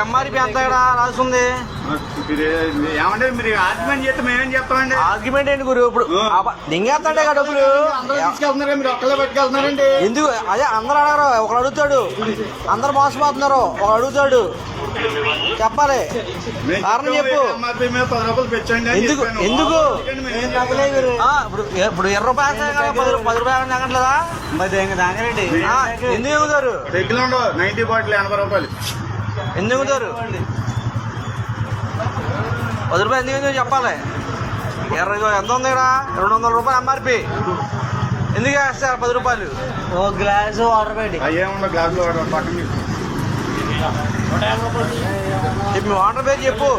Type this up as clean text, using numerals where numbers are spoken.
MRP ఎంత ఇక్కడ రాస్తుంది? ఏమంటే మీరు ఆర్గ్యుమెంట్ చేస్తే మేమేం చెప్తామండి? ఆర్గ్యుమెంట్ ఏంటి గురు? ఇప్పుడు దింగేస్తాండే కదా డబ్బులు. తీసుకెళ్తున్నారు మీరు ఒక్కలే పట్టుకెళ్తున్నారండి. ఎందుకు? అదే అందరు అడగరు, ఒకడు అడుగుతాడు. అందరు మోసపోతున్నారు, ఒకడు అడుగుతాడు. చెప్పాలి కారణం చెప్పు. ఎంఆర్పీ మీద 10 రూపాయలు పెంచండి. ఎందుకు ఎందుకు ఇప్పుడు 20 రూపాయలు 10 రూపాయలు తగ్గట్లేదా? ఎందుకు ఎగుతారు? రెగ్యులర్ 90 బాటిల్ 80 రూపాయలు ఎందుకు ఎగుతారు? 10 రూపాయలు ఎందుకు చెప్పాలి. ఎంత ఉంది ఇక్కడ? 200 రూపాయలు ఎంఆర్పి. ఎందుకు వేస్తారు 10 రూపాయలు? ఓ గ్లాసు వాటర్ పెట్టి అయ్యేముండో గ్లాసులో పక్కన మీ వాటర్ పేరు చెప్పు.